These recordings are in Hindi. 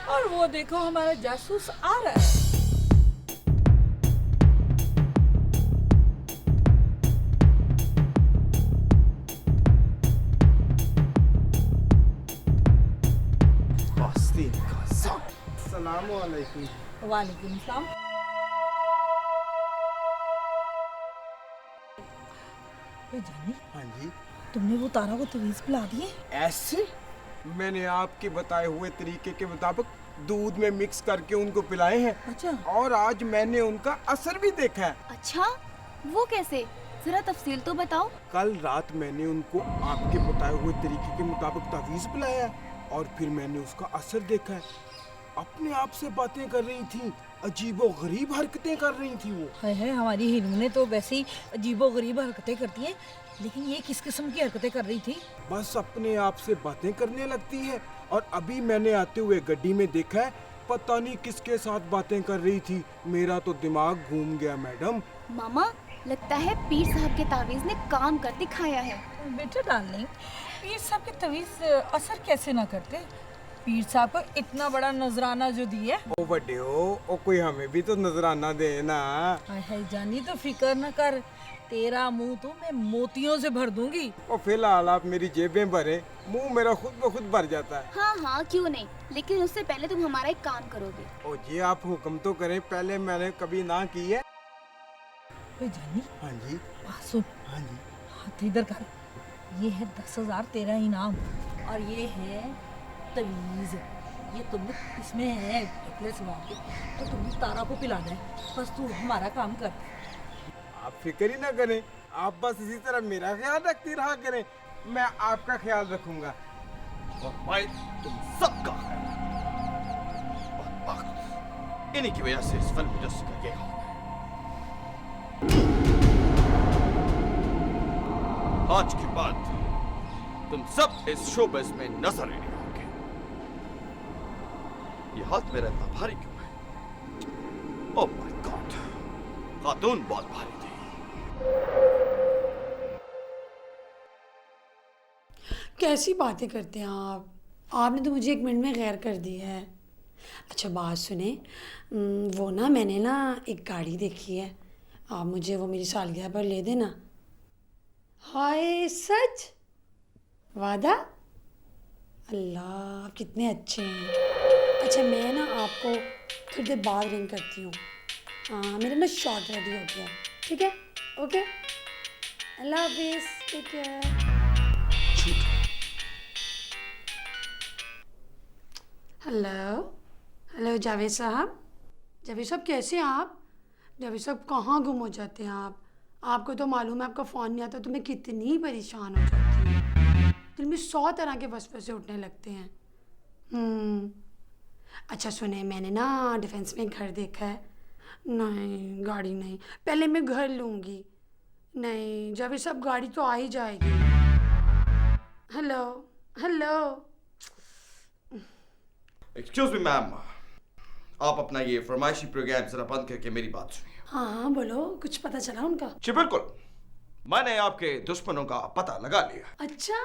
और वो देखो हमारा जासूस आ रहा है। अस्सलामुअलैकुम। वालेकुम सलाम। जानी, हाँ जी। तुमने वो तारा को तवीज पिला दिए? ऐसे मैंने आपके बताए हुए तरीके के मुताबिक दूध में मिक्स करके उनको पिलाए हैं। अच्छा। और आज मैंने उनका असर भी देखा है। अच्छा, वो कैसे? जरा तफसील तो बताओ। कल रात मैंने उनको आपके बताए हुए तरीके के मुताबिक तावीज पिलाया है और फिर मैंने उसका असर देखा है। अपने आप से बातें कर रही थी, अजीबो गरीब हरकतें कर रही थी वो। है हमारी हिरने तो वैसे ही अजीबो गरीब हरकतें करती हैं, लेकिन ये किस किस्म की हरकतें कर रही थी? बस अपने आप से बातें करने लगती है। और अभी मैंने आते हुए गड्डी में देखा है, पता नहीं किसके साथ बातें कर रही थी। मेरा तो दिमाग घूम गया मैडम। मामा, लगता है पीर साहब के तावीज ने काम कर दिखाया है। बेटा डार्लिंग, पीर साहब के तवीज असर कैसे ना करते? पीर साहब को इतना बड़ा नजराना जो दिया। ओ बड़े हो, ओ कोई हमें भी तो नजराना दे ना। है जानी, तो फिक्र न कर, तेरा मुंह तो मैं मोतियों से भर दूंगी। और फिलहाल आप मेरी जेबें भरे, मुंह मेरा खुद ब खुद भर जाता है। हाँ हाँ, क्यों नहीं, लेकिन उससे पहले तुम हमारा एक काम करोगे। ओ जी, आप हुक्म तो करें, पहले मैंने कभी ना की है। जानी, हाँ जी। बात सुन। हाँ जी। हाथ इधर कर। ये है 10,000 तेरा इनाम, और ये है तवीज। ये तुमने इसमें है नेकलेस वाली, तो तुमने तारा को पिलाना है। बस तू हमारा काम कर। आप फिक्र ही ना करें, आप बस इसी तरह मेरा ख्याल रखती रहा करें, मैं आपका ख्याल रखूंगा। और मैं तुम सबका बदबख्त, इन्हीं की वजह से इस फिल्म इंडस्ट्री का ये हाल है। आज के बाद तुम सब इस शोबिज़ में नजर ही नहीं आओगे। ये हाथ मेरा इतना भारी क्यों है? ओह माय गॉड, खातून बहुत भारी थी। कैसी बातें करते हैं आप? आपने तो मुझे 1 मिनट में गैर कर दिया है। अच्छा बात सुने, वो ना मैंने ना एक गाड़ी देखी है, आप मुझे वो मेरी सालगिरह पर ले देना। हाय सच? वादा? अल्लाह, आप कितने अच्छे हैं। अच्छा मैं ना आपको थोड़ी देर बाद रिंग करती हूँ। हाँ, मेरा ना शॉट रेडी हो गया। ठीक है, ओके, अल्लाह हाफिज़, take care. Hello hello Javed साहब। जावेद साहब कैसे हैं आप? जावेद साहब कहाँ गुम हो जाते हैं आप? आपको तो मालूम है आपका फ़ोन नहीं आता तो मैं कितनी परेशान हो जाती हूँ। दिल में 100 तरह के वसवसे उठने लगते हैं। अच्छा सुने, मैंने ना डिफेंस में एक घर देखा है। नहीं गाड़ी नहीं, पहले मैं घर लूँगी। नहीं जावेद साहब, गाड़ी तो आ ही जाएगी। Hello hello. Excuse me ma'am, आप अपना ये फरमाइशी प्रोग्राम जरा बंद करके मेरी बात सुनिए। हाँ हाँ बोलो, कुछ पता चला उनका? जी बिल्कुल, मैंने आपके दुश्मनों का पता लगा लिया। अच्छा,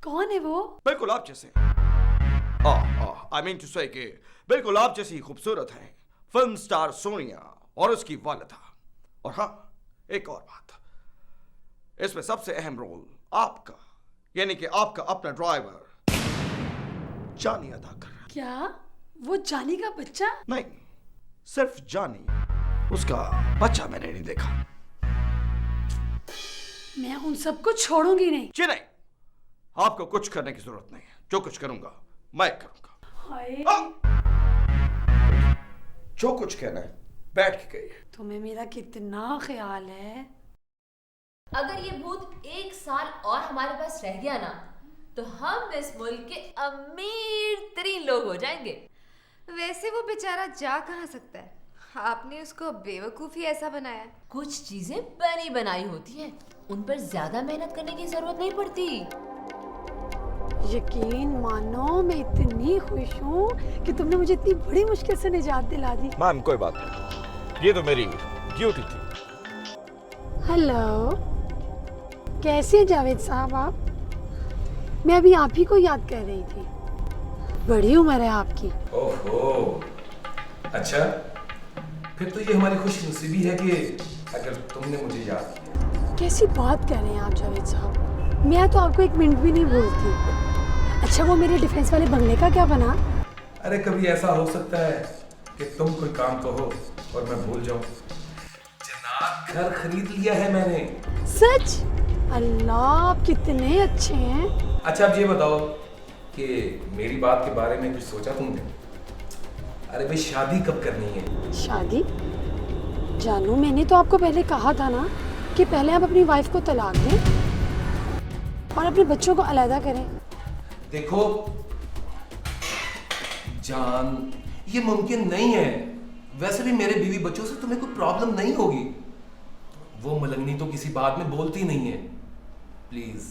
कौन है वो? बिल्कुल आप जैसे, आई मीन टू से कि बिल्कुल आप जैसी खूबसूरत हैं फिल्म स्टार सोनिया और उसकी वालिदा। और हाँ, एक और बात, इसमें सबसे अहम रोल आपका, यानी कि आपका अपना ड्राइवर जानी अदा कर रहा है। क्या वो जानी का बच्चा? नहीं, सिर्फ जानी, उसका बच्चा मैंने नहीं देखा। मैं उन सबको छोड़ूंगी नहीं। जी नहीं, आपको कुछ करने की जरूरत नहीं है, जो कुछ करूंगा मैं करूंगा। हाय, जो कुछ कहना है बैठ के कहिए। तुम्हें मेरा कितना ख्याल है। अगर ये भूत 1 साल और हमारे पास रह गया ना, तो हम इस मुल्क के अमीर तरीन लोग हो जाएंगे। वैसे वो बेचारा जा कहाँ सकता है? आपने उसको बेवकूफ़ी ऐसा बनाया। कुछ चीजें बनी बनाई होती हैं, उन पर ज्यादा मेहनत करने की जरूरत नहीं पड़ती। यकीन मानो मैं इतनी खुश हूँ कि तुमने मुझे इतनी बड़ी मुश्किल से निजात दिला दी। मैम कोई बात नहीं, ये तो मेरी ड्यूटी थी। हेलो, कैसे हैं जावेद साहब आप? मैं अभी आप ही को याद कर रही थी। बड़ी उम्र है आपकी। ओहो, अच्छा, फिर तो ये हमारी खुशनसीबी है कि अगर तुमने मुझे याद किया। कैसी बात कर रहे हैं आप जावेद साहब, मैं तो आपको एक मिनट भी नहीं भूलती। अच्छा वो मेरे डिफेंस वाले बंगले का क्या बना? अरे कभी ऐसा हो सकता है कि तुम कोई काम कहो और मैं भूल जाऊं। जनाब घर खरीद लिया है मैंने। सच? अल्लाह आप कितने अच्छे हैं। अच्छा अब ये बताओ कि मेरी बात के बारे में कुछ सोचा तुमने? अरे भाई शादी कब करनी है? शादी? जानू मैंने तो आपको पहले कहा था ना कि पहले आप अपनी वाइफ को तलाक दें और अपने बच्चों को अलहदा करें। देखो जान, ये मुमकिन नहीं है। वैसे भी मेरे बीवी बच्चों से तुम्हें कोई प्रॉब्लम नहीं होगी। वो मलंगनी तो किसी बात में बोलती नहीं है। प्लीज,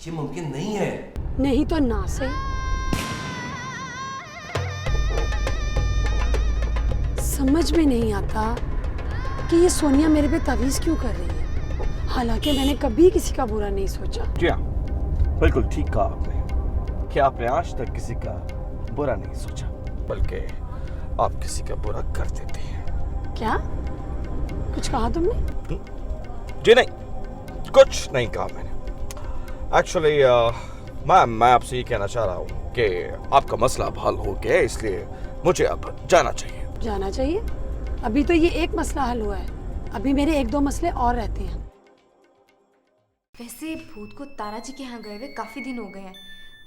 ये मुमकिन नहीं है। नहीं तो ना सही। समझ में नहीं आता कि ये सोनिया मेरे पे तवीज़ क्यों कर रही है, हालांकि मैंने कभी किसी का बुरा नहीं सोचा। जी हाँ, बिल्कुल ठीक कहा आपने कि आपने आज तक किसी का बुरा नहीं सोचा, बल्कि आप किसी का बुरा कर देते हैं। क्या कुछ कहा तुमने? जी नहीं, कुछ नहीं कहा मैंने। एक्चुअली मैम, मैं आपसे ये कहना चाह रहा हूँ कि आपका मसला अब हल हो गया है, इसलिए मुझे अब जाना चाहिए। जाना चाहिए? अभी तो ये एक मसला हल हुआ है, अभी मेरे 1-2 मसले और रहते हैं। वैसे भूत को तारा जी के यहाँ गए हुए काफी दिन हो गए हैं।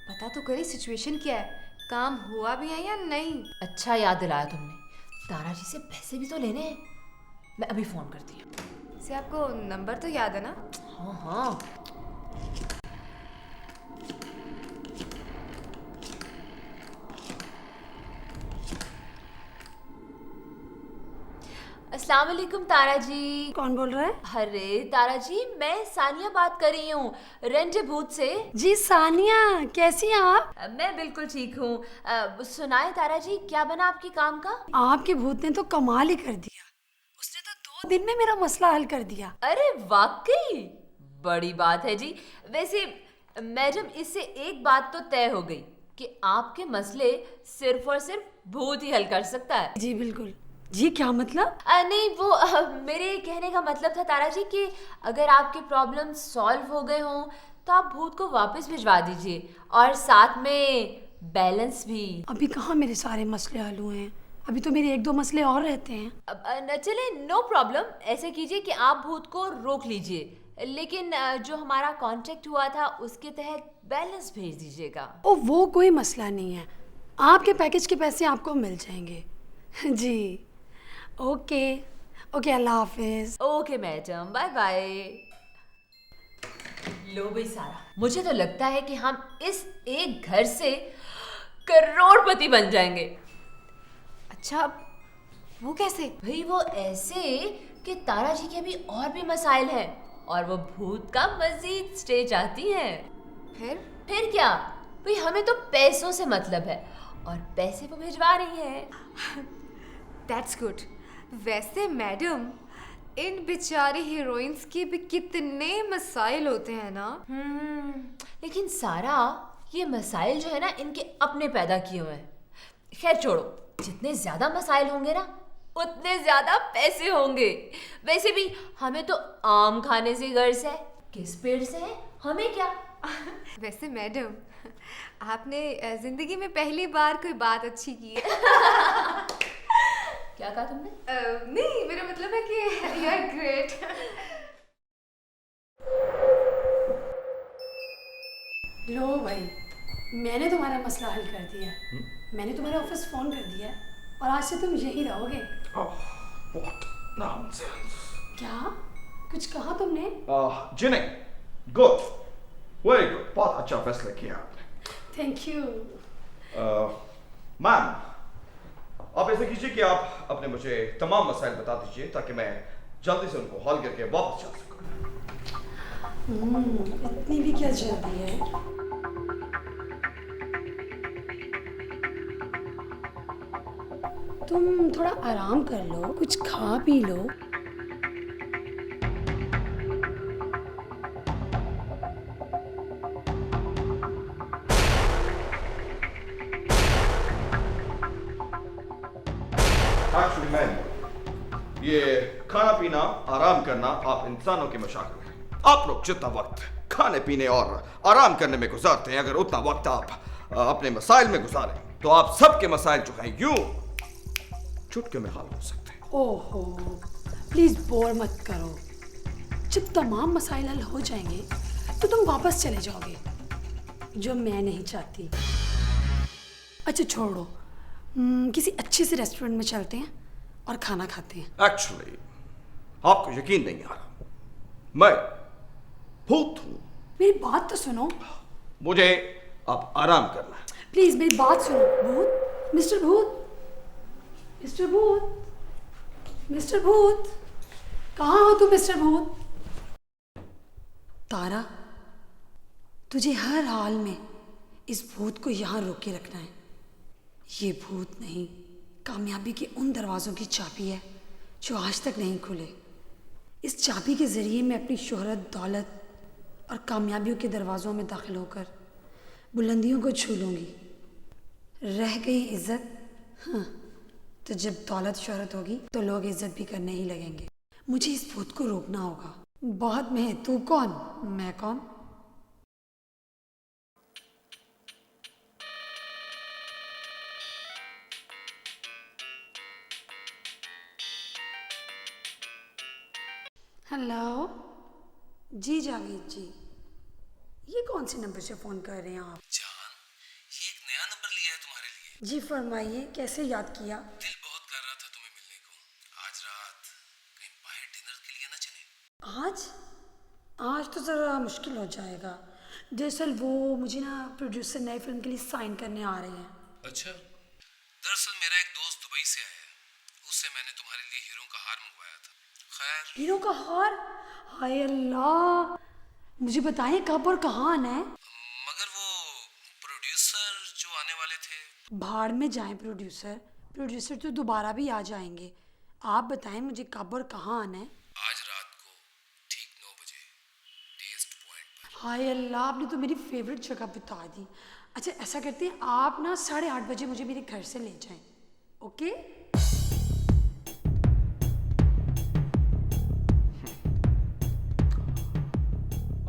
पता तो करे सिचुएशन क्या है, काम हुआ भी है या नहीं। अच्छा याद दिलाया तुमने, तारा जी से पैसे भी तो लेने हैं। मैं अभी फोन करती हूँ। से आपको नंबर तो याद है ना? हाँ हाँ। अस्सलाम वालेकुम तारा जी। कौन बोल रहा है? अरे तारा जी, मैं सानिया बात कर रही हूँ, रेंट भूत से। जी सानिया, कैसी हैं आप? मैं बिल्कुल ठीक हूँ। सुनाए तारा जी, क्या बना आपके काम का? आपके भूत ने तो कमाल ही कर दिया, उसने तो 2 दिन में मेरा मसला हल कर दिया। अरे वाकई बड़ी बात है जी। वैसे मैडम, इससे एक बात तो तय हो गई कि आपके मसले सिर्फ और सिर्फ भूत ही हल कर सकता है। जी बिल्कुल। जी क्या मतलब? नहीं वो मेरे कहने का मतलब था तारा जी कि अगर आपके प्रॉब्लम सॉल्व हो गए हों तो आप भूत को वापस भिजवा दीजिए, और साथ में बैलेंस भी। अभी कहाँ मेरे सारे मसले हल हुए हैं, अभी तो मेरे 1-2 मसले और रहते हैं। न चले, नो प्रॉब्लम। ऐसे कीजिए कि आप भूत को रोक लीजिए, लेकिन जो हमारा कॉन्ट्रैक्ट हुआ था उसके तहत बैलेंस भेज दीजिएगा। ओ वो कोई मसला नहीं है, आपके पैकेज के पैसे आपको मिल जाएंगे। जी ओके ओके, अल्लाह हाफिज। Okay madam, bye bye. लो भाई सारा, मुझे तो लगता है कि हम इस एक घर से करोड़पति बन जाएंगे। अच्छा वो कैसे? भाई वो ऐसे कि तारा जी के भी और भी मसाइल हैं और वो भूत का मजीद स्टे चाहती हैं। फिर क्या भाई, हमें तो पैसों से मतलब है और पैसे वो भिजवा रही हैं। That's good. वैसे मैडम, इन बेचारी हीरोइंस के भी कितने मसाइल होते हैं ना। लेकिन सारा, ये मसाइल जो है ना, इनके अपने पैदा किए हुए हैं। खैर छोड़ो, जितने ज्यादा मसाइल होंगे ना उतने ज्यादा पैसे होंगे। वैसे भी हमें तो आम खाने से गर्ज है, किस पेड़ से है हमें क्या। वैसे मैडम, आपने जिंदगी में पहली बार कोई बात अच्छी की है। क्या कहा तुमने? नहीं, मेरा मतलब है कि यू आर ग्रेट। लो भाई, मैंने तुम्हारा मसला हल कर दिया है। मैंने तुम्हारे ऑफिस फोन कर दिया है और आज से तुम यही रहोगे। What nonsense. क्या कुछ कहा तुमने? जी नहीं, गुड, वेरी गुड, बहुत अच्छा फैसला किया आपने। Thank you. मैम, आप ऐसे कीजिए कि आप अपने मुझे तमाम मसाइल बता दीजिए ताकि मैं जल्दी से उनको हल करके वापस जा सकूं। इतनी भी क्या जल्दी है? तुम थोड़ा आराम कर लो, कुछ खा पी लो। एक्चुअली मैन, ये खाना पीना आराम करना आप इंसानों की मशाक में है। आप लोग जितना वक्त खाने पीने और आराम करने में गुजारते हैं, अगर उतना वक्त आप अपने मसाइल में गुजारें तो आप सबके मसाइल जो हैं यूं चुटकी में हल हो सकते हैं। ओहो, प्लीज़ बोर मत करो। जब तमाम मसाइल हल हो जाएंगे तो तुम वापस चले जाओगे, जो मैं नहीं चाहती। अच्छा छोड़ो, किसी अच्छे से रेस्टोरेंट में चलते हैं और खाना खाते हैं। एक्चुअली आपको यकीन नहीं आ रहा, मैं भूत हूं। मेरी बात तो सुनो। मुझे अब आराम करना है। प्लीज मेरी बात सुनो। भूत, मिस्टर भूत, मिस्टर भूत, मिस्टर भूत, कहाँ हो तुम मिस्टर भूत? तारा, तुझे हर हाल में इस भूत को यहाँ रोक के रखना है। ये भूत नहीं, कामयाबी के उन दरवाज़ों की चाबी है जो आज तक नहीं खुले। इस चाबी के ज़रिए मैं अपनी शोहरत, दौलत और कामयाबियों के दरवाज़ों में दाखिल होकर बुलंदियों को छू लूँगी। रह गई इज्जत, हाँ, तो जब दौलत शोहरत होगी तो लोग इज्जत भी करने ही लगेंगे। मुझे इस भूत को रोकना होगा। बहुत में तू कौन, मैं कौन? हेलो जी जावेद जी, ये कौन से नंबर से फ़ोन कर रहे हैं आप? जान, ये एक नया नंबर लिया है तुम्हारे लिए। जी फरमाइए, कैसे याद किया? दिल बहुत कर रहा था तुम्हें मिलने को। आज रात कहीं बाहर डिनर के लिए ना चले? आज तो ज़रा मुश्किल हो जाएगा। दरअसल वो मुझे ना प्रोड्यूसर नई फिल्म के लिए साइन करने आ रहे हैं। अच्छा, दरअसल मेरा एक दोस्त दुबई से आया है, उससे मैंने तुम्हारे लिए हीरो का हार मंगवाया था। खैर, हीरो का हार? हाय अल्लाह, मुझे बताएं कब और कहाँ आना है? मगर वो प्रोड्यूसर जो आने वाले थे। भाड़ में जाएं प्रोड्यूसर तो दोबारा भी आ जाएंगे। आप बताएं मुझे कब और कहाँ आना है? आज रात को ठीक 9 बजे टेस्ट पॉइंट पर। हाय अल्लाह, आपने तो मेरी फेवरेट जगह बता दी। अच्छा ऐसा करते हैं, आप ना 8:30 बजे मुझे मेरे घर से ले जाएं, ओके?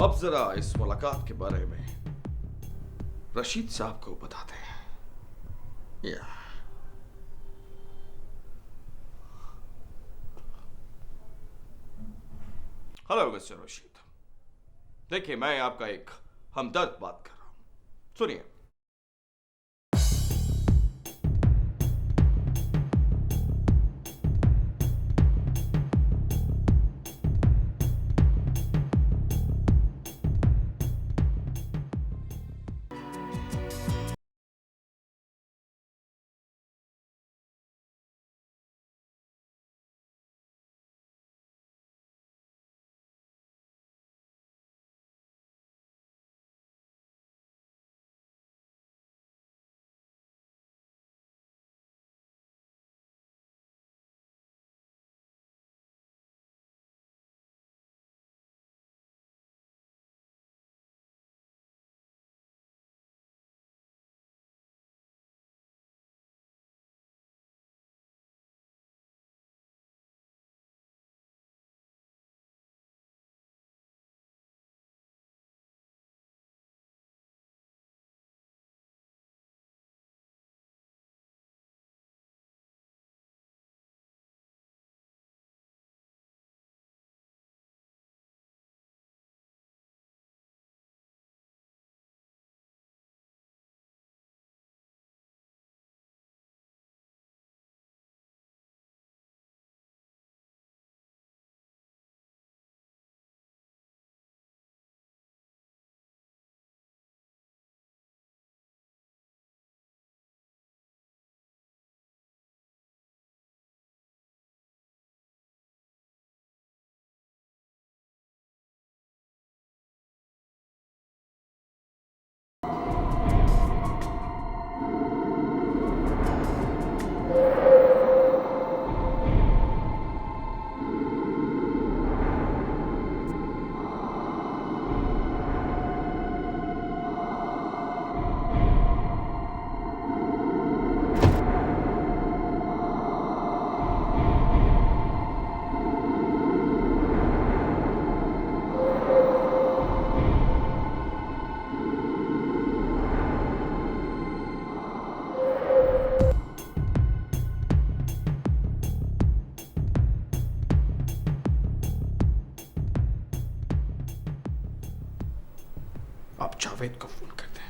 अब जरा इस मुलाकात के बारे में रशीद साहब को बताते हैं। या हेलो मिस्टर रशीद, देखिए मैं आपका एक हमदर्द बात कर रहा हूं, सुनिए। जावेद को फोन करते हैं।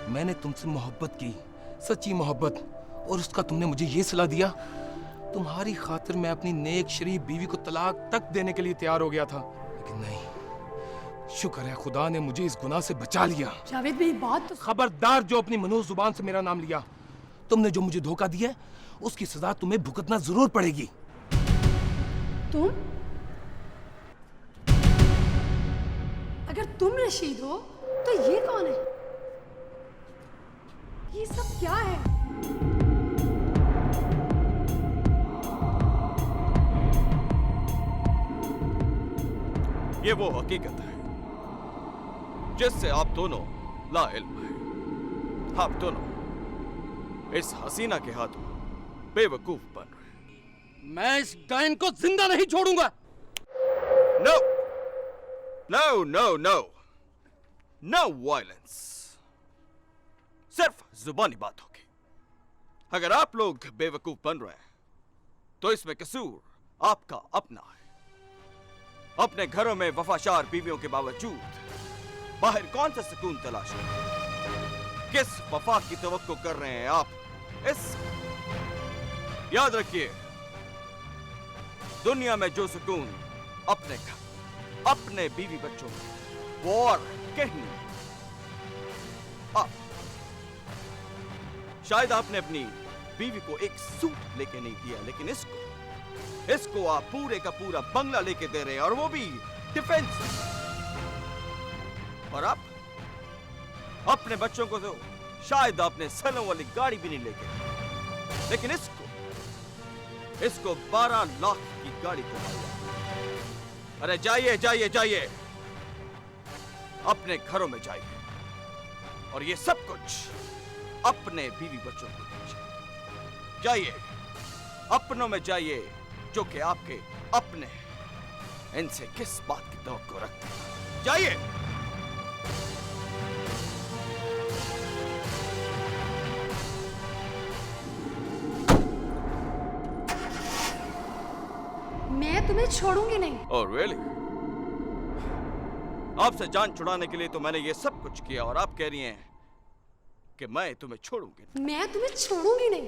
मैंने तुमसे मोहब्बत की, सच्ची मोहब्बत, और उसका तुमने मुझे ये सलाह दिया। तुम्हारी खातिर मैं अपनी नेक शरीफ बीवी को तलाक तक देने के लिए तैयार हो गया था, लेकिन नहीं, शुक्र है खुदा ने मुझे इस गुनाह से बचा लिया। जावेद मेरी बात तो खबरदार जो अपनी मनहूस जुबान से मेरा नाम लिया। तुमने जो मुझे धोखा दिया उसकी सजा तुम्हें भुगतना जरूर पड़ेगी। तुम? अगर तुम रशीद हो तो ये कौन है? ये सब क्या है? ये वो हकीकत है जिससे आप दोनों लाइल्म हैं। आप दोनों इस हसीना के हाथों बेवकूफ बन रहे हैं। मैं इस डायन को जिंदा नहीं छोड़ूंगा। No no no no no violence. सिर्फ जुबानी बात होगी। अगर आप लोग बेवकूफ बन रहे हैं तो इसमें कसूर आपका अपना है। अपने घरों में वफादार बीवियों के बावजूद बाहर कौन सा सुकून तलाश रहे हैं? किस वफा की तवक्को कर रहे हैं आप? इस याद रखिए, दुनिया में जो सुकून अपने घर, अपने बीवी बच्चों में, वो और कहीं नहीं। आप शायद आपने अपनी बीवी को एक सूट लेके नहीं दिया, लेकिन इसको आप पूरे का पूरा बंगला लेके दे रहे हैं, और वो भी डिफेंस। और आप अपने बच्चों को तो शायद आपने सलों वाली गाड़ी भी नहीं लेके, लेकिन इसको 12 लाख की गाड़ी दिलाई। अरे जाइए जाइए जाइए, अपने घरों में जाइए, और ये सब कुछ अपने बीवी बच्चों को दीजिए। जाइए, अपनों में जाइए जो कि आपके अपने हैं। इनसे किस बात की तवक्को रखते हैं? जाइए। मैं तुम्हें छोड़ूंगी नहीं। Oh, really? आपसे जान छुड़ाने के लिए तो मैंने ये सब कुछ किया, और आप कह रही हैं कि मैं तुम्हें छोड़ूंगी। मैं तुम्हें छोड़ूंगी नहीं।